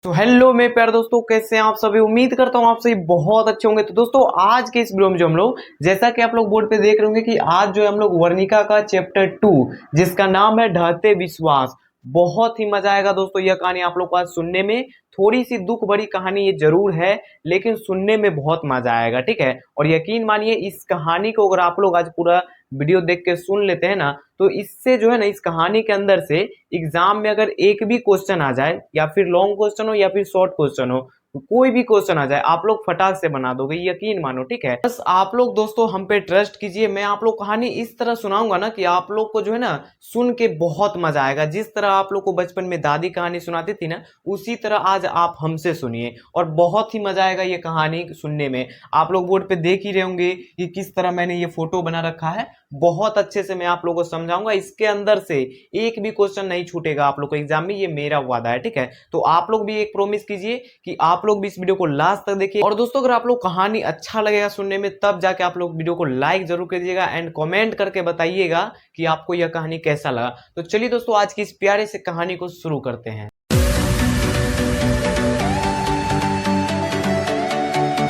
तो हेलो मेरे प्यारे दोस्तों, कैसे हैं आप सभी। उम्मीद करता हूँ आप सभी बहुत अच्छे होंगे। तो दोस्तों आज के इस वीडियो में जो हम लोग, जैसा कि आप लोग बोर्ड पे देख रहे होंगे कि आज जो है हम लोग वर्णिका का चैप्टर 2 जिसका नाम है ढहते विश्वास, बहुत ही मजा आएगा दोस्तों। यह कहानी आप लोग को आज सुनने में, थोड़ी सी दुख भरी कहानी ये जरूर है, लेकिन सुनने में बहुत मजा आएगा, ठीक है। और यकीन मानिए इस कहानी को अगर आप लोग आज पूरा वीडियो देख के सुन लेते हैं ना, तो इससे जो है ना, इस कहानी के अंदर से एग्जाम में अगर एक भी क्वेश्चन आ जाए, या फिर लॉन्ग क्वेश्चन हो या फिर शॉर्ट क्वेश्चन हो, तो कोई भी क्वेश्चन आ जाए आप लोग फटाक से बना दोगे, यकीन मानो, ठीक है। बस आप लोग दोस्तों हम पे ट्रस्ट कीजिए। मैं आप लोग कहानी इस तरह सुनाऊंगा ना कि आप लोग को जो है ना सुन के बहुत मजा आएगा। जिस तरह आप लोग को बचपन में दादी कहानी सुनाती थी ना, उसी तरह आज आप हमसे सुनिए और बहुत ही मजा आएगा ये कहानी सुनने में। आप लोग बोर्ड पे देख ही रहे होंगे कि किस तरह मैंने ये फोटो बना रखा है। बहुत अच्छे से मैं आप लोगों को समझाऊंगा। इसके अंदर से एक भी क्वेश्चन नहीं छूटेगा आप लोग को एग्जाम में, ये मेरा वादा है, ठीक है। तो आप लोग भी एक प्रॉमिस कीजिए कि आप लोग भी इस वीडियो को लास्ट तक देखिए। और दोस्तों अगर आप लोग कहानी अच्छा लगेगा सुनने में, तब जाके आप लोग वीडियो को लाइक जरूर कीजिएगा एंड कमेंट करके बताइएगा कि आपको यह कहानी कैसा लगा। तो चलिए दोस्तों आज की इस प्यारे से कहानी को शुरू करते हैं।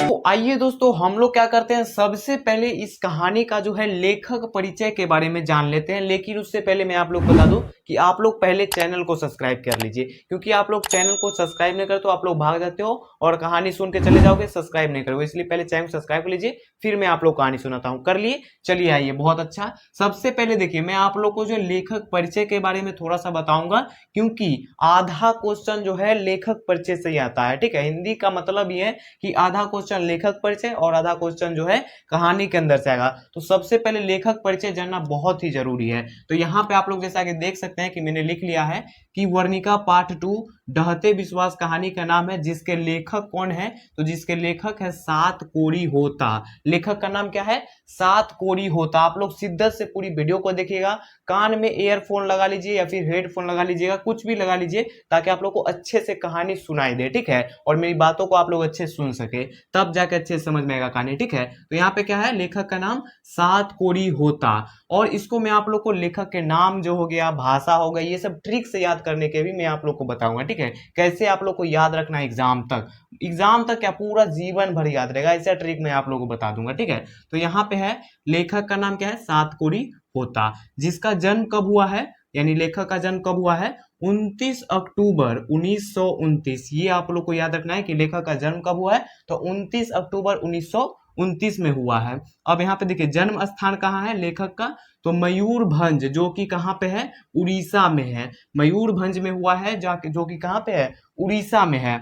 तो आइए दोस्तों हम लोग क्या करते हैं, सबसे पहले इस कहानी का जो है लेखक परिचय के बारे में जान लेते हैं। लेकिन उससे पहले मैं आप लोग बता दूं कि आप लोग पहले चैनल को सब्सक्राइब कर लीजिए, क्योंकि आप लोग चैनल को सब्सक्राइब नहीं करते तो आप लोग भाग जाते हो और कहानी सुन के चले जाओगे, सब्सक्राइब नहीं करोगे। इसलिए पहले चैनल को सब्सक्राइब कर लीजिए, फिर मैं आप लोग कहानी सुनाता हूँ। कर लिए, चलिए आइए। बहुत अच्छा। सबसे पहले देखिए, मैं आप लोग को जो लेखक परिचय के बारे में थोड़ा सा बताऊंगा, क्योंकि आधा क्वेश्चन जो है लेखक परिचय से ही आता है, ठीक है। हिंदी का मतलब ये है कि आधा क्वेश्चन लेखक परिचय और आधा क्वेश्चन जो है कहानी के अंदर से आएगा। तो सबसे पहले लेखक परिचय जानना बहुत ही जरूरी है। तो यहाँ पे आप लोग जैसा कि देख सकते हैं कि मैंने लिख लिया है कि वर्णिका पार्ट 2 ढहते विश्वास कहानी का नाम है। जिसके लेखक कौन है, तो जिसके लेखक है सात कोरी होता। लेखक का नाम क्या है, सात कोरी होता। आप लोग शिद्दत से पूरी वीडियो को देखिएगा, कान में एयरफोन लगा लीजिए या फिर हेडफोन लगा लीजिएगा, कुछ भी लगा लीजिए ताकि आप लोग को अच्छे से कहानी सुनाई दे, ठीक है। और मेरी बातों को आप लोग अच्छे से सुन सके, तब जाके अच्छे से समझ में आएगा कहानी, ठीक है। तो यहाँ पे क्या है, लेखक का नाम सात कोरी होता। और इसको मैं आप लोग को लेखक के नाम जो हो गया, भाषा हो गई, ये सब ट्रिक से याद करने के भी मैं आप लोग को बताऊंगा, ठीक है। कैसे आप लोग को याद रखना है एग्जाम तक, एग्जाम तक क्या पूरा जीवन भर याद रहेगा, ऐसा ट्रिक मैं आप लोग को बता दूंगा, ठीक है। तो यहाँ पे है लेखक का नाम क्या है, सात कोरी होता। जिसका जन्म कब हुआ है, यानी लेखक का जन्म कब हुआ है, 29 अक्टूबर 1929। ये आप लोग को याद रखना है कि लेखक का जन्म कब हुआ है, तो 29 अक्टूबर 1929 में हुआ है। अब यहाँ पे देखिए जन्म स्थान कहाँ है लेखक का, तो मयूरभंज, जो कि कहाँ पे है, उड़ीसा में है। मयूरभंज में हुआ है, जो कि कहाँ पे है, उड़ीसा में है।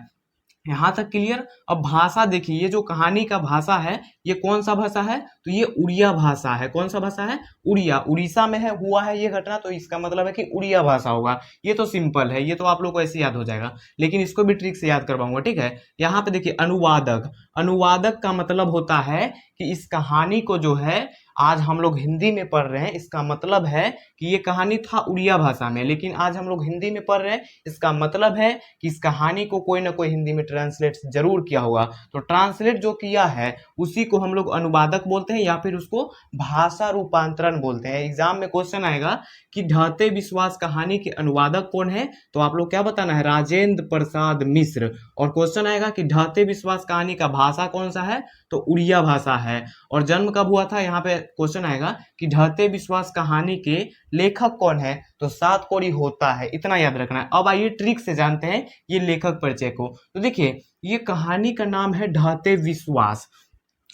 यहाँ तक क्लियर। अब भाषा देखिए, ये जो कहानी का भाषा है, ये कौन सा भाषा है, तो ये उड़िया भाषा है। कौन सा भाषा है, उड़िया। उड़ीसा में है, हुआ है ये घटना, तो इसका मतलब है कि उड़िया भाषा होगा। ये तो सिंपल है, ये तो आप लोग को ऐसे याद हो जाएगा, लेकिन इसको भी ट्रिक से याद करवाऊंगा, ठीक है। यहाँ पे देखिए अनुवादक। अनुवादक का मतलब होता है कि इस कहानी को जो है आज हम लोग हिंदी में पढ़ रहे हैं, इसका मतलब है कि ये कहानी था उड़िया भाषा में, लेकिन आज हम लोग हिंदी में पढ़ रहे हैं। इसका मतलब है कि इस कहानी को कोई ना कोई हिंदी में ट्रांसलेट जरूर किया होगा। तो ट्रांसलेट जो किया है उसी को हम लोग अनुवादक बोलते हैं, या फिर उसको भाषा रूपांतरण बोलते हैं। एग्जाम में क्वेश्चन आएगा कि ढहते विश्वास कहानी के अनुवादक कौन है, तो आप लोग क्या बताना है, राजेंद्र प्रसाद मिश्र। और क्वेश्चन आएगा कि ढहते विश्वास कहानी का भाषा कौन सा है, तो उड़िया भाषा है। और जन्म कब हुआ था, यहाँ पे क्वेश्चन आएगा कि ढहते विश्वास कहानी के लेखक कौन है, तो सात कोरी होता है। इतना याद रखना है। अब आइए ट्रिक से जानते हैं ये लेखक परिचय को। तो देखिए ये कहानी का नाम है ढहते विश्वास।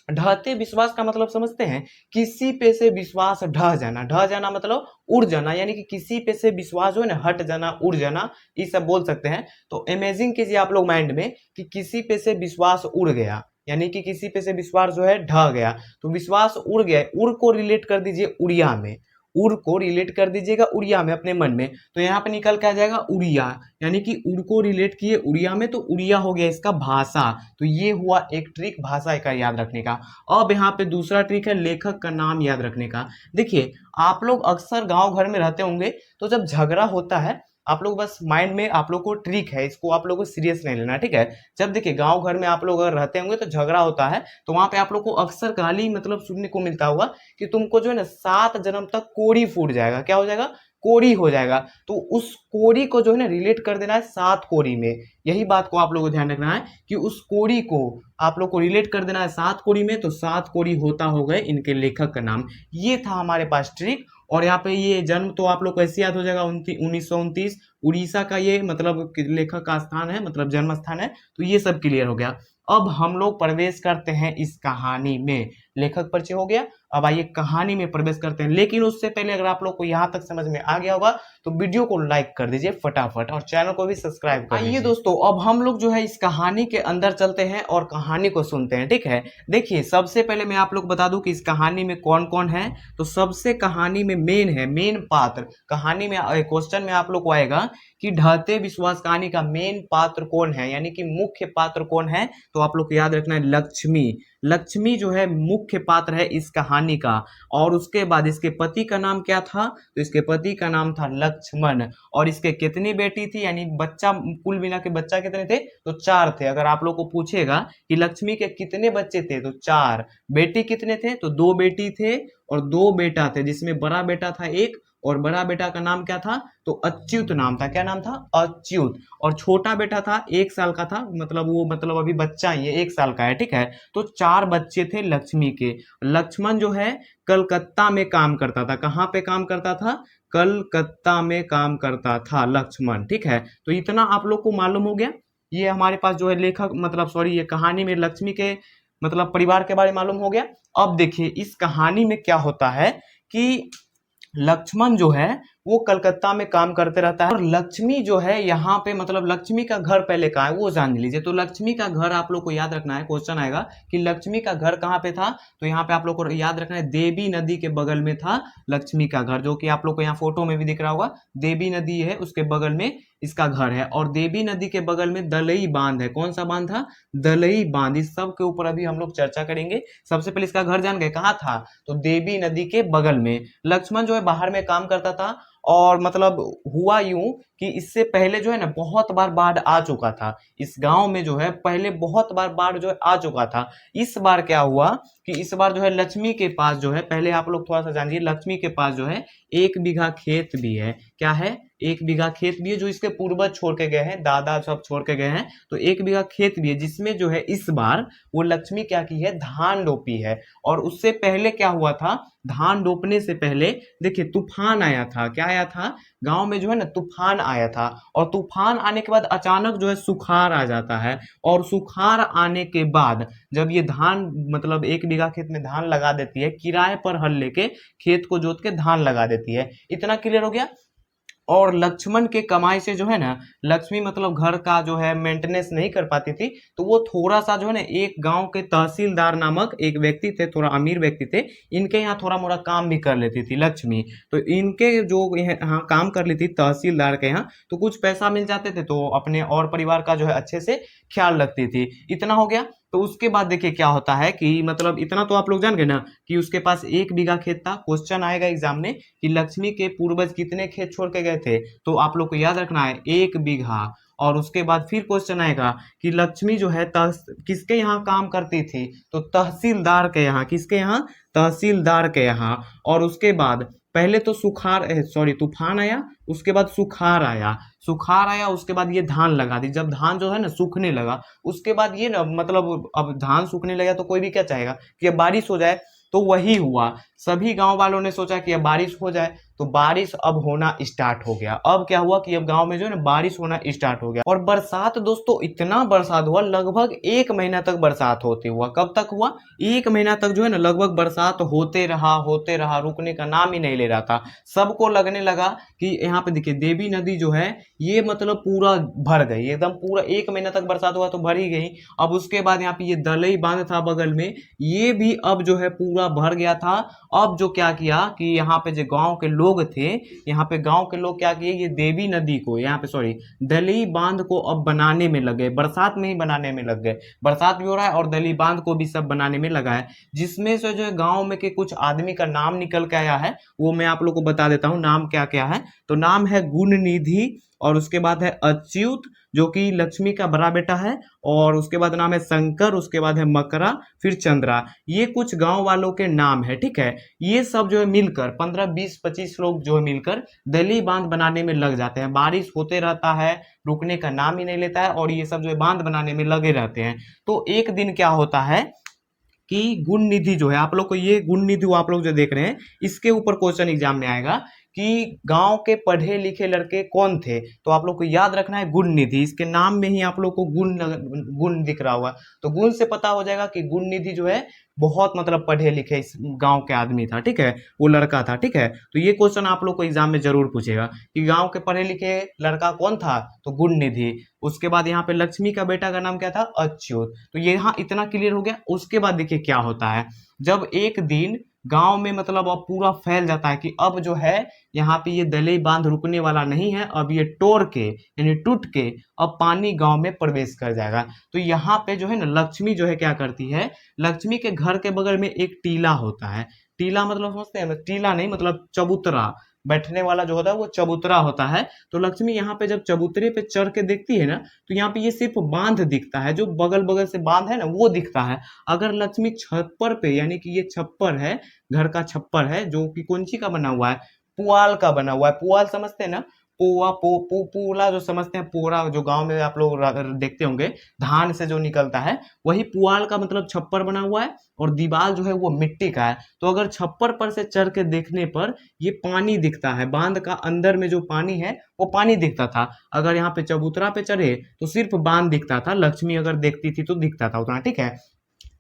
ढहते विश्वास का मतलब समझते हैं, किसी पे से विश्वास ढह जाना। ढह जाना मतलब उड़ जाना, यानी कि किसी पे से विश्वास जो है ना, हट जाना, उड़ जाना, ये सब बोल सकते हैं। तो इमेजिन कीजिए आप लोग माइंड में कि किसी पे से विश्वास उड़ गया, यानी कि किसी पे से विश्वास जो है ढह गया। तो विश्वास उड़ गया, उड़ को रिलेट कर दीजिए उड़िया में, उड़ को रिलेट कर दीजिएगा उड़िया में अपने मन में। तो यहाँ पे निकल के आ जाएगा उड़िया, यानी कि उड़ को रिलेट किए उड़िया में, तो उड़िया हो गया इसका भाषा। तो ये हुआ एक ट्रिक भाषा का याद रखने का। अब यहाँ पे दूसरा ट्रिक है लेखक का नाम याद रखने का। देखिए आप लोग अक्सर गांव घर में रहते होंगे, तो जब झगड़ा होता है, आप लोग बस माइंड में, आप लोग को ट्रिक है, इसको आप लोग को सीरियस नहीं लेना, ठीक है। जब देखिए गांव घर में आप लोग अगर रहते होंगे तो झगड़ा होता है, तो वहां पे आप लोग को अक्सर गाली मतलब सुनने को मिलता होगा कि तुमको जो है ना 7 जन्म तक कोड़ी फूट जाएगा। क्या हो जाएगा, कोरी हो जाएगा। तो उस कोरी को जो है ना रिलेट कर देना है 7 कोरी में। यही बात को आप लोगों को ध्यान रखना है कि उस कोरी को आप लोग को रिलेट कर देना है 7 कोरी में। तो 7 कोरी होता हो गए इनके लेखक का नाम। ये था हमारे पास ट्रिक। और यहाँ पे ये जन्म तो आप लोग को ऐसे याद हो जाएगा 1929 उड़ीसा का ये मतलब लेखक का स्थान है, मतलब जन्म स्थान है। तो ये सब क्लियर हो गया। अब हम लोग प्रवेश करते हैं इस कहानी में। लेखक परिचय हो गया, अब आइए कहानी में प्रवेश करते हैं। लेकिन उससे पहले अगर आप लोग को यहाँ तक समझ में आ गया होगा तो वीडियो को लाइक कर दीजिए फटाफट और चैनल को भी सब्सक्राइब कर दीजिए। आइए दोस्तों, अब हम लोग जो है इस कहानी के अंदर चलते हैं और कहानी को सुनते हैं, ठीक है। देखिए, सबसे पहले मैं आप लोग बता दूं कि इस कहानी में कौन कौन है। तो सबसे कहानी में मेन पात्र, कहानी में क्वेश्चन में आप लोग को आएगा कि ढहते विश्वास कहानी का मेन पात्र कौन है, यानी कि मुख्य पात्र कौन है। तो आप लोग को याद रखना है लक्ष्मी। लक्ष्मी जो है मुख्य पात्र है इस कहानी का। और उसके बाद इसके पति का नाम क्या था, तो इसके पति का नाम था लक्ष्मण। और इसके कितनी बेटी थी, यानी बच्चा कुल मिला के बच्चा कितने थे, तो 4 थे। अगर आप लोग को पूछेगा कि लक्ष्मी के कितने बच्चे थे, तो 4। बेटी कितने थे, तो 2 बेटी थे और 2 बेटा थे, जिसमें बड़ा बेटा था एक, और बड़ा बेटा का नाम क्या था, तो अच्युत नाम था। क्या नाम था, अच्युत। और छोटा बेटा था 1 साल का था, मतलब वो मतलब अभी बच्चा ही है, 1 साल का है, ठीक है। तो 4 बच्चे थे लक्ष्मी के। लक्ष्मण जो है कलकत्ता में काम करता था। कहाँ पे काम करता था, कलकत्ता में काम करता था लक्ष्मण, ठीक है। तो इतना आप लोग को मालूम हो गया। ये हमारे पास जो है लेखक मतलब सॉरी ये कहानी में लक्ष्मी के मतलब परिवार के बारे में मालूम हो गया। अब देखिए इस कहानी में क्या होता है कि लक्ष्मण जो है वो कलकत्ता में काम करते रहता है और लक्ष्मी जो है यहाँ पे मतलब लक्ष्मी का घर पहले कहाँ है वो जान लीजिए। तो लक्ष्मी का घर आप लोग को याद रखना है, क्वेश्चन आएगा कि लक्ष्मी का घर कहाँ पे था। तो यहाँ पे आप लोग को याद रखना है देवी नदी के बगल में था लक्ष्मी का घर, जो कि आप लोग को यहाँ फोटो में भी दिख रहा होगा। देवी नदी है उसके बगल में इसका घर है। और देवी नदी के बगल में दलई बांध है। कौन सा बांध था, दलई बांध। इस सब के ऊपर अभी हम लोग चर्चा करेंगे। सबसे पहले इसका घर जान गए कहाँ था, तो देवी नदी के बगल में। लक्ष्मण जो है बाहर में काम करता था। और मतलब हुआ यूं कि इससे पहले जो है ना बहुत बार बाढ़ आ चुका था इस गांव में, जो है पहले बहुत बार बाढ़ जो है आ चुका था। इस बार क्या हुआ कि इस बार जो है लक्ष्मी के पास जो है, पहले आप लोग थोड़ा सा जानिए, लक्ष्मी के पास जो है 1 बीघा खेत भी है। क्या है, 1 बीघा खेत भी है, जो इसके पूर्वज छोड़ के गए हैं, दादा सब छोड़ के गए हैं। तो 1 बीघा खेत भी है, जिसमें जो है इस बार वो लक्ष्मी क्या की है, धान रोपी है। और उससे पहले क्या हुआ था, धान रोपने से पहले देखिए तूफान आया था। क्या आया था, गांव में जो है ना तूफान आया था। और तूफान आने के बाद अचानक जो है सुखाड़ आ जाता है। और सुखाड़ आने के बाद जब ये धान मतलब 1 बीघा खेत में धान लगा देती है, किराए पर हल लेके खेत को जोत के धान लगा देती है। इतना क्लियर हो गया। और लक्ष्मण के कमाई से जो है ना लक्ष्मी मतलब घर का जो है मेंटेनेंस नहीं कर पाती थी। तो वो थोड़ा सा जो है ना एक गांव के तहसीलदार नामक एक व्यक्ति थे, थोड़ा अमीर व्यक्ति थे, इनके यहाँ थोड़ा मोड़ा काम भी कर लेती थी लक्ष्मी। तो इनके जो यहाँ काम कर लेती तहसीलदार के यहाँ, तो कुछ पैसा मिल जाते थे, तो अपने और परिवार का जो है अच्छे से ख्याल रखती थी। इतना हो गया। तो उसके बाद देखिए क्या होता है कि मतलब इतना तो आप लोग जान गए ना कि उसके पास 1 बीघा खेत था। क्वेश्चन आएगा एग्जाम में कि लक्ष्मी के पूर्वज कितने खेत छोड़ के गए थे, तो आप लोग को याद रखना है 1 बीघा। और उसके बाद फिर क्वेश्चन आएगा कि लक्ष्मी जो है किसके यहाँ काम करती थी, तो तहसीलदार के यहाँ। किसके यहाँ, तहसीलदार के यहाँ। और उसके बाद पहले तो तूफान आया, उसके बाद सुखार आया, उसके बाद ये धान लगा दी। जब धान जो है ना सूखने लगा, उसके बाद ये ना मतलब अब धान सूखने लगा तो कोई भी क्या चाहेगा कि अब बारिश हो जाए। तो वही हुआ, सभी गांव वालों ने सोचा कि अब बारिश हो जाए। तो बारिश अब होना स्टार्ट हो गया। अब क्या हुआ कि अब गांव में जो है ना बारिश होना स्टार्ट हो गया। और बरसात दोस्तों इतना बरसात हुआ, लगभग 1 महीना तक बरसात होते हुआ। कब तक हुआ, 1 महीना तक जो है ना लगभग बरसात होते रहा, रुकने का नाम ही नहीं ले रहा था। सबको लगने लगा कि यहाँ पे देखिए देवी नदी जो है ये मतलब पूरा भर गई, एकदम पूरा 1 महीना तक बरसात हुआ तो भर ही गई। अब उसके बाद यहाँ पे ये दलई बांध था बगल में, ये भी अब जो है पूरा भर गया था। अब जो क्या किया कि यहाँ पे जो गांव के लोग थे, यहाँ पे गांव के लोग क्या किए, ये देवी नदी को यहाँ पे दलई बांध को अब बनाने में लगे, बरसात में ही बनाने में लग गए। बरसात भी हो रहा है और दलई बांध को भी सब बनाने में लगा है, जिसमें से जो है गांव में के कुछ आदमी का नाम निकल के आया है, वो मैं आप लोग को बता देता हूँ नाम क्या क्या है। तो नाम है गुण निधि और उसके बाद है अच्युत जो कि लक्ष्मी का बड़ा बेटा है, और उसके बाद नाम है शंकर, उसके बाद है मकरा, फिर चंद्रा। ये कुछ गांव वालों के नाम है, ठीक है। ये सब जो है मिलकर 15 20 25 लोग जो है मिलकर दली बांध बनाने में लग जाते हैं। बारिश होते रहता है, रुकने का नाम ही नहीं लेता है, और ये सब जो है बांध बनाने में लगे रहते हैं। तो एक दिन क्या होता है कि गुण निधि जो है, आप लोग को ये गुण निधि आप लोग जो देख रहे हैं इसके ऊपर क्वेश्चन एग्जाम में आएगा कि गांव के पढ़े लिखे लड़के कौन थे। तो आप लोग को याद रखना है गुण निधि, इसके नाम में ही आप लोग को गुण दिख रहा होगा, तो गुण से पता हो जाएगा कि गुण निधि जो है बहुत मतलब पढ़े लिखे इस गांव के आदमी था, ठीक है, वो लड़का था, ठीक है। तो ये क्वेश्चन आप लोग को एग्जाम में जरूर पूछेगा कि गांव के पढ़े लिखे लड़का कौन था, तो गुण निधि। उसके बाद यहाँ पे लक्ष्मी का बेटा का नाम क्या था, अच्युत। तो ये यहाँ इतना क्लियर हो गया। उसके बाद देखिए क्या होता है, जब एक दिन गांव में मतलब अब पूरा फैल जाता है कि अब जो है यहाँ पे ये दलई बांध रुकने वाला नहीं है, अब ये तोड़ के यानी टूट के अब पानी गांव में प्रवेश कर जाएगा। तो यहाँ पे जो है ना लक्ष्मी जो है क्या करती है, लक्ष्मी के घर के बगल में एक टीला होता है। टीला मतलब समझते हैं ना, टीला नहीं मतलब चबूतरा, बैठने वाला जो होता है वो चबूतरा होता है। तो लक्ष्मी यहाँ पे जब चबूतरे पे चढ़ के देखती है ना, तो यहाँ पे ये सिर्फ बांध दिखता है, जो बगल बगल से बांध है ना वो दिखता है। अगर लक्ष्मी छप्पर पे, यानी कि ये छप्पर है, घर का छप्पर है जो कि कौन सी का बना हुआ है, पुआल का बना हुआ है। पुआल समझते हैं ना, पोआ पूला जो समझते हैं, पोरा जो गांव में आप लोग देखते होंगे धान से जो निकलता है, वही पुआल का मतलब छप्पर बना हुआ है, और दीवार जो है वो मिट्टी का है। तो अगर छप्पर पर से चढ़ के देखने पर ये पानी दिखता है, बांध का अंदर में जो पानी है वो पानी दिखता था। अगर यहाँ पे चबूतरा पे चढ़े तो सिर्फ बांध दिखता था, लक्ष्मी अगर देखती थी तो दिखता था उतना, ठीक है।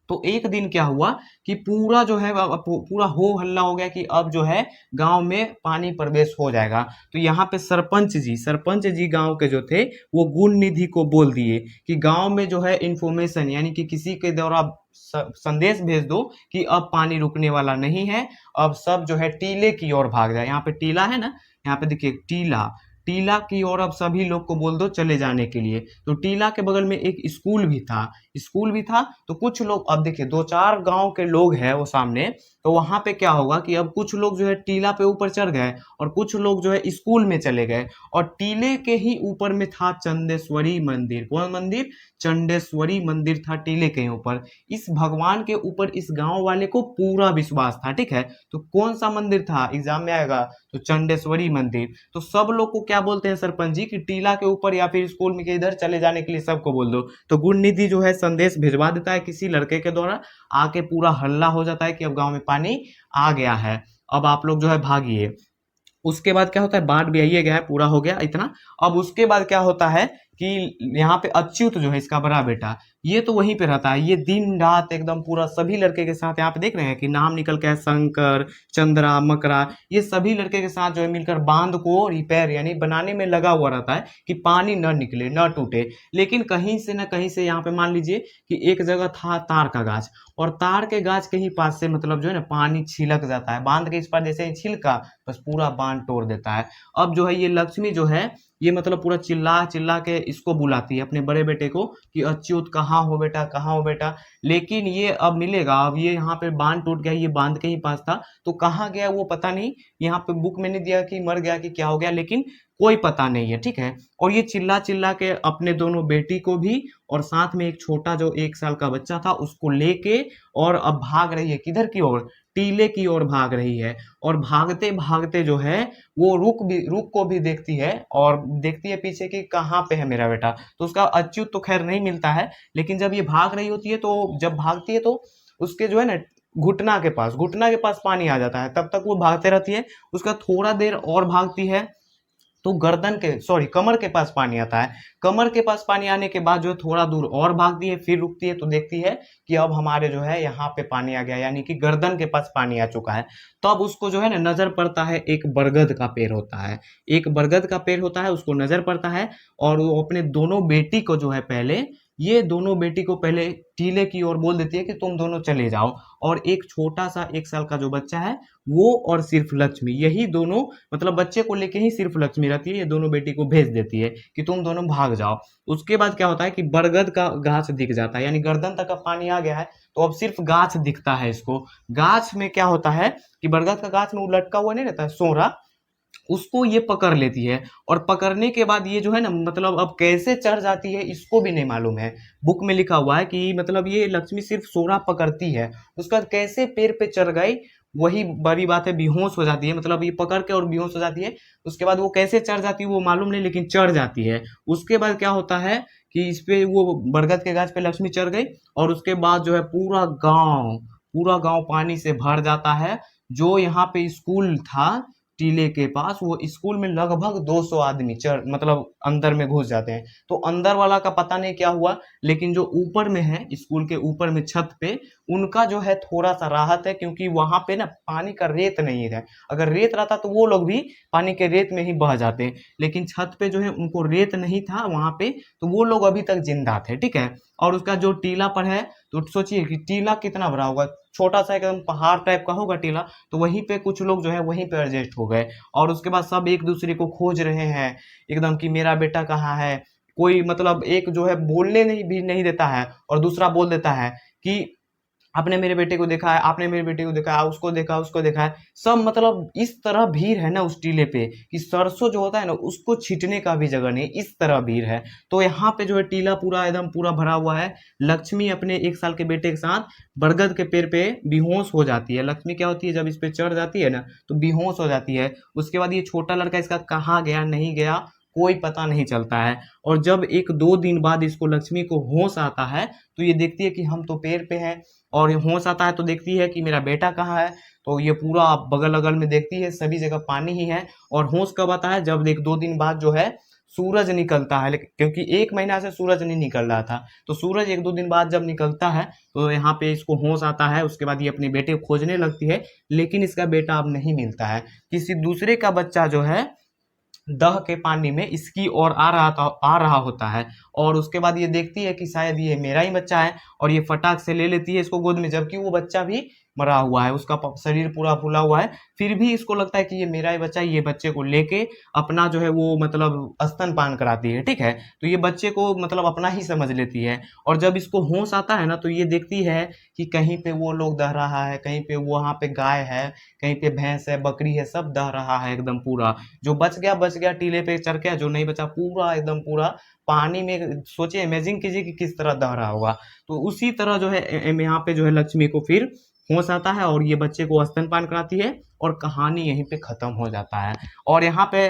तो एक दिन क्या हुआ कि पूरा जो है पूरा हो हल्ला हो गया कि अब जो है गांव में पानी प्रवेश हो जाएगा। तो यहाँ पे सरपंच जी गांव के जो थे वो गुण निधि को बोल दिए कि गांव में जो है इंफॉर्मेशन, यानी कि किसी के द्वारा संदेश भेज दो कि अब पानी रुकने वाला नहीं है, अब सब जो है टीले की ओर भाग जाए। यहाँ पे टीला है ना, यहाँ पे देखिए टीला, टीला की ओर अब सभी लोग को बोल दो चले जाने के लिए। तो टीला के बगल में एक स्कूल भी था। तो कुछ लोग, अब देखिए 2 4 गांव के लोग हैं वो सामने, तो वहां पे क्या होगा कि अब कुछ लोग जो है टीला पे ऊपर चढ़ गए और कुछ लोग जो है स्कूल में चले गए। और टीले के ही ऊपर में था चंडेश्वरी मंदिर। कौन मंदिर, चंडेश्वरी मंदिर था टीले के ऊपर। इस भगवान के ऊपर इस गांव वाले को पूरा विश्वास था, ठीक है। तो कौन सा मंदिर था, एग्जाम में आएगा, तो चंडेश्वरी मंदिर। तो सब लोग को क्या बोलते हैं सरपंच जी कि टीला के ऊपर या फिर स्कूल में के इधर चले जाने के लिए सबको बोल दो। तो गुण निधि जो है संदेश भिजवा देता है किसी लड़के के द्वारा, आके पूरा हल्ला हो जाता है कि अब गांव में पानी आ गया है, अब आप लोग जो है भागिए। उसके बाद क्या होता है, बाढ़ भी आइए गया है, पूरा हो गया इतना। अब उसके बाद क्या होता है कि यहाँ पे अच्युत जो है इसका बड़ा बेटा, ये तो वहीं पे रहता है। ये दिन रात एकदम पूरा सभी लड़के के साथ, यहाँ पे देख रहे हैं कि नाम निकल के है शंकर, चंद्रा, मकरा, ये सभी लड़के के साथ जो है मिलकर बांध को रिपेयर यानी बनाने में लगा हुआ रहता है कि पानी न निकले न टूटे। लेकिन कहीं से न कहीं से यहाँ पे मान लीजिए कि एक जगह था तार का गाछ, और तार के गाछ के ही पास से मतलब जो है ना पानी छिलक जाता है, बांध के इस पार जैसे ही छिलका बस पूरा बांध तोड़ देता है। अब जो है ये लक्ष्मी जो है ये मतलब पूरा चिल्ला चिल्ला के इसको बुलाती है अपने बड़े बेटे को कि अच्युत कहाँ हो बेटा, कहाँ हो बेटा। लेकिन ये अब मिलेगा, अब ये यहाँ पे बांध टूट गया, ये बांध के ही पास था, तो कहाँ गया वो पता नहीं। यहाँ पे बुक में नहीं दिया कि मर गया कि क्या हो गया, लेकिन कोई पता नहीं है, ठीक है। और ये चिल्ला चिल्ला के अपने दोनों बेटी को भी और साथ में एक छोटा जो 1 साल का बच्चा था उसको लेके और अब भाग रही है किधर की ओर, टीले की ओर भाग रही है। और भागते भागते जो है वो रुक को भी देखती है और देखती है पीछे कि कहाँ पे है मेरा बेटा। तो उसका अच्युत तो खैर नहीं मिलता है, लेकिन जब ये भाग रही होती है तो जब भागती है तो उसके जो है ना घुटना के पास पानी आ जाता है। तब तक वो भागते रहती है, उसका थोड़ा देर और भागती है तो कमर के पास पानी आता है। कमर के पास पानी आने के बाद जो है थोड़ा दूर और भागती है, फिर रुकती है तो देखती है कि अब हमारे जो है यहाँ पे पानी आ गया, यानी कि गर्दन के पास पानी आ चुका है। तब उसको जो है ना नजर पड़ता है एक बरगद का पेड़ होता है, उसको नजर पड़ता है। और वो अपने दोनों बेटी को जो है दोनों बेटी को पहले टीले की ओर बोल देती है कि तुम दोनों चले जाओ। और एक छोटा सा 1 साल का जो बच्चा है वो और सिर्फ लक्ष्मी, यही दोनों मतलब बच्चे को लेके ही सिर्फ लक्ष्मी रहती है, ये दोनों बेटी को भेज देती है कि तुम दोनों भाग जाओ। उसके बाद क्या होता है कि बरगद का गाछ दिख जाता है, यानी गर्दन तक का पानी आ गया है तो अब सिर्फ गाछ दिखता है इसको। गाछ में क्या होता है कि बरगद का गाछ में वो लटका हुआ नहीं रहता है सोरा, उसको ये पकड़ लेती है। और पकड़ने के बाद ये जो है ना मतलब अब कैसे चढ़ जाती है इसको भी नहीं मालूम है। बुक में लिखा हुआ है कि मतलब ये लक्ष्मी सिर्फ सोना पकड़ती है, उसका कैसे पेड़ पे चढ़ गई वही बड़ी बात है। बेहोश हो जाती है, मतलब ये पकड़ के और बेहोश हो जाती है। उसके बाद वो कैसे चढ़ जाती है वो मालूम नहीं, लेकिन चढ़ जाती है। उसके बाद क्या होता है कि इस पे वो बरगद के गाछ पे लक्ष्मी चढ़ गई, और उसके बाद जो है पूरा गांव पानी से भर जाता है। जो यहाँ पे स्कूल था टीले के पास, वो स्कूल में लगभग 200 आदमी चढ़ मतलब अंदर में घुस जाते हैं। तो अंदर वाला का पता नहीं क्या हुआ, लेकिन जो ऊपर में है स्कूल के ऊपर में छत पे, उनका जो है थोड़ा सा राहत है, क्योंकि वहां पे ना पानी का रेत नहीं है। अगर रेत रहता तो वो लोग भी पानी के रेत में ही बह जाते, लेकिन छत पे जो है उनको रेत नहीं था वहां पे, तो वो लोग अभी तक जिंदा थे, ठीक है। और उसका जो टीला पर है, तो सोचिए कि टीला कितना बड़ा होगा, छोटा सा एकदम पहाड़ टाइप का होगा टीला। तो वहीं पे कुछ लोग जो है वहीं पे एडजस्ट हो गए, और उसके बाद सब एक दूसरे को खोज रहे हैं एकदम कि मेरा बेटा कहाँ है। कोई मतलब एक जो है बोलने नहीं भी नहीं देता है, और दूसरा बोल देता है कि आपने मेरे बेटे को देखा है, आपने मेरे बेटे को देखा है, उसको देखा है। सब मतलब इस तरह भीड़ है ना उस टीले पे कि सरसों जो होता है ना उसको छींटने का भी जगह नहीं, इस तरह भीड़ है। तो यहाँ पे जो है टीला पूरा एकदम पूरा भरा हुआ है। लक्ष्मी अपने 1 साल के बेटे के साथ बरगद के पेड़ पे बेहोश हो जाती है। लक्ष्मी क्या होती है जब इस पे चढ़ जाती है ना तो बेहोश हो जाती है। उसके बाद ये छोटा लड़का इसका कहाँ गया नहीं गया कोई पता नहीं चलता है। और जब 1-2 दिन बाद इसको लक्ष्मी को होश आता है, तो ये देखती है कि हम तो पेड़ पे हैं। और होश आता है तो देखती है कि मेरा बेटा कहाँ है। तो ये पूरा बगल अगल में देखती है, सभी जगह पानी ही है। और होश कब आता है, जब 1-2 दिन बाद जो है सूरज निकलता है, लेकिन क्योंकि 1 महीना से सूरज नहीं निकल रहा था, तो सूरज 1-2 दिन बाद जब निकलता है तो यहाँ पे इसको होश आता है। उसके बाद ये अपने बेटे को खोजने लगती है, लेकिन इसका बेटा अब नहीं मिलता है। किसी दूसरे का बच्चा जो है दह के पानी में इसकी ओर आ रहा होता है। और उसके बाद ये देखती है कि शायद ये मेरा ही बच्चा है, और ये फटाक से ले लेती है इसको गोद में, जबकि वो बच्चा भी मरा हुआ है, उसका शरीर पूरा फूला हुआ है। फिर भी इसको लगता है कि ये मेरा ही बच्चा है। ये बच्चे को लेके अपना जो है वो मतलब स्तनपान कराती है, ठीक है। तो ये बच्चे को मतलब अपना ही समझ लेती है। और जब इसको होश आता है ना तो ये देखती है कि कहीं पे वो लोग दह रहा है, कहीं पे वहां पे गाय है, कहीं पे भैंस है, बकरी है, सब दह रहा है एकदम पूरा। जो बच गया टीले पे चढ़ के, जो नहीं बचा पूरा एकदम पूरा पानी में। सोचिए, इमेजिन कीजिए कि किस तरह दह रहा होगा। तो उसी तरह जो है यहाँ पे जो है लक्ष्मी को फिर होश आता है, और ये बच्चे को स्तनपान कराती है, और कहानी यहीं पे खत्म हो जाता है। और यहाँ पे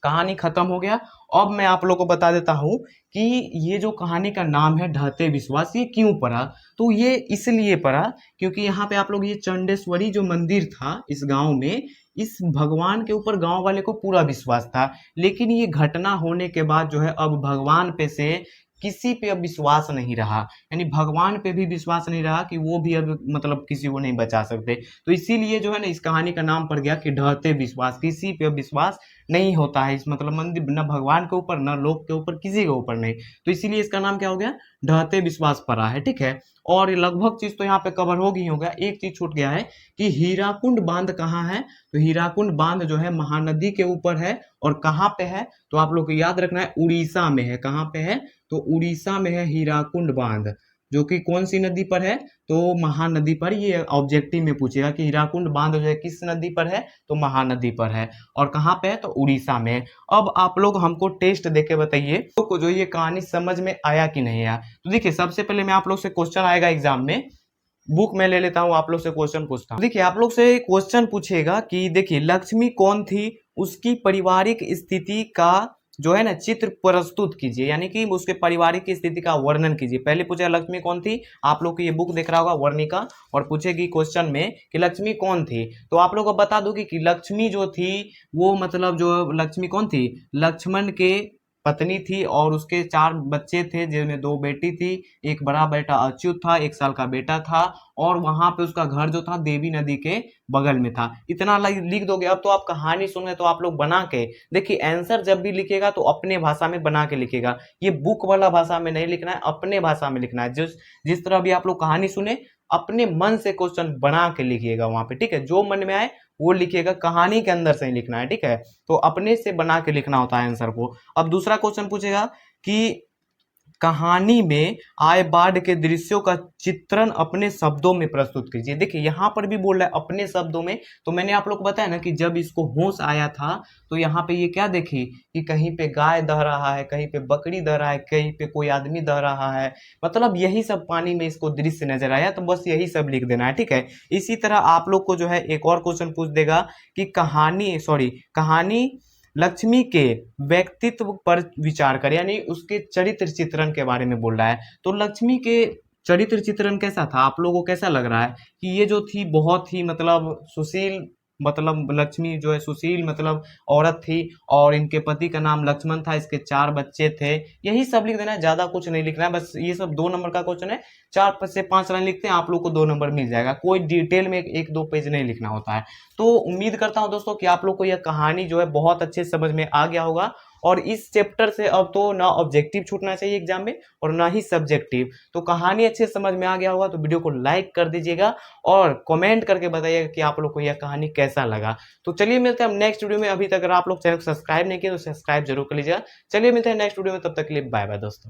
कहानी खत्म हो गया। अब मैं आप लोग को बता देता हूँ कि ये जो कहानी का नाम है ढहते विश्वास, ये क्यों पड़ा। तो ये इसलिए पड़ा क्योंकि यहाँ पे आप लोग ये चंडेश्वरी जो मंदिर था इस गांव में, इस भगवान के ऊपर गांव वाले को पूरा विश्वास था। लेकिन ये घटना होने के बाद जो है अब भगवान पे से किसी पे अब विश्वास नहीं रहा, यानी भगवान पे भी विश्वास नहीं रहा कि वो भी अब मतलब किसी को नहीं बचा सकते। तो इसीलिए जो है ना इस कहानी का नाम पड़ गया कि ढहते विश्वास, किसी पे अब विश्वास नहीं होता है। इस मतलब मंदिर न भगवान के ऊपर न लोग के ऊपर, किसी के ऊपर नहीं। तो इसीलिए इसका नाम क्या हो गया, ढहते विश्वास पड़ा है, ठीक है। और लगभग चीज तो यहाँ पे कवर हो गई होगा। एक चीज छूट गया है कि हीराकुंड बांध कहाँ है। तो हीराकुंड बांध जो है महानदी के ऊपर है। और कहाँ पे है तो आप लोग को याद रखना है, उड़ीसा में है। कहाँ पे है तो उड़ीसा में है हीराकुंड बांध, जो कि कौन सी नदी पर है तो महानदी पर। ये ऑब्जेक्टिव में पूछेगा कि हीराकुंड बांध जो है किस नदी पर है तो महानदी पर है। और कहाँ पे है तो उड़ीसा में है। अब आप लोग हमको टेस्ट देके बताइए तो जो ये कहानी समझ में आया कि नहीं आया। तो देखिए सबसे पहले मैं आप लोग से क्वेश्चन आएगा एग्जाम में, बुक में ले लेता हूँ, आप लोग से क्वेश्चन पूछता हूँ। देखिए आप लोग से क्वेश्चन पूछेगा कि देखिए लक्ष्मी कौन थी, उसकी पारिवारिक स्थिति का जो है ना चित्र प्रस्तुत कीजिए, यानी कि उसके पारिवारिक स्थिति का वर्णन कीजिए। पहले पूछेगा लक्ष्मी कौन थी, आप लोग को ये बुक देख रहा होगा वर्णिका, और पूछेगी क्वेश्चन में कि लक्ष्मी कौन थी। तो आप लोग को बता दूं कि लक्ष्मी जो थी वो मतलब जो लक्ष्मी कौन थी, लक्ष्मण के पत्नी थी, और उसके 4 बच्चे थे जिनमें 2 बेटी थी। एक बड़ा बेटा अच्युत था, 1 साल का बेटा था। और वहां पे उसका घर जो था देवी नदी के बगल में था। इतना लिख दोगे। अब तो आप कहानी सुन रहे तो आप लोग बना के देखिए, आंसर जब भी लिखेगा तो अपने भाषा में बना के लिखेगा। ये बुक वाला भाषा में नहीं लिखना है, अपने भाषा में लिखना है। जिस तरह भी आप लोग कहानी सुने अपने मन से क्वेश्चन बना के लिखिएगा वहां पे, ठीक है। जो मन में आए वो लिखिएगा, कहानी के अंदर से ही लिखना है, ठीक है। तो अपने से बना के लिखना होता है आंसर को। अब दूसरा क्वेश्चन पूछेगा कि कहानी में आए बाढ़ के दृश्यों का चित्रण अपने शब्दों में प्रस्तुत कीजिए। देखिए यहाँ पर भी बोल रहा है अपने शब्दों में। तो मैंने आप लोग को बताया ना कि जब इसको होश आया था तो यहाँ पे ये क्या देखी कि कहीं पे गाय दह रहा है, कहीं पे बकरी दह रहा है, कहीं पे कोई आदमी दह रहा है, मतलब यही सब पानी में इसको दृश्य नजर आया। तो बस यही सब लिख देना है, ठीक है। इसी तरह आप लोग को जो है एक और क्वेश्चन पूछ देगा कि कहानी लक्ष्मी के व्यक्तित्व पर विचार कर, यानी उसके चरित्र चित्रण के बारे में बोल रहा है। तो लक्ष्मी के चरित्र चित्रण कैसा था, आप लोगों को कैसा लग रहा है कि ये जो थी बहुत ही मतलब सुशील, मतलब लक्ष्मी जो है सुशील मतलब औरत थी, और इनके पति का नाम लक्ष्मण था, इसके 4 बच्चे थे। यही सब लिख देना है, ज्यादा कुछ नहीं लिखना है। बस ये सब 2 नंबर का क्वेश्चन है, 4 से 5 लाइन लिखते हैं आप लोग को 2 नंबर मिल जाएगा। कोई डिटेल में 1-2 पेज नहीं लिखना होता है। तो उम्मीद करता हूं दोस्तों कि आप लोग को यह कहानी जो है बहुत अच्छे से समझ में आ गया होगा। और इस चैप्टर से अब तो ना ऑब्जेक्टिव छूटना चाहिए एग्जाम में और ना ही सब्जेक्टिव। तो कहानी अच्छे से समझ में आ गया होगा तो वीडियो को लाइक कर दीजिएगा और कमेंट करके बताइएगा कि आप लोग को यह कहानी कैसा लगा। तो चलिए मिलते हैं हम नेक्स्ट वीडियो में। अभी तक अगर आप लोग चैनल को सब्सक्राइब नहीं किए तो सब्सक्राइब जरूर कर लीजिएगा। चलिए मिलते हैं नेक्स्ट वीडियो में, तब तक के लिए बाय बाय दोस्तों।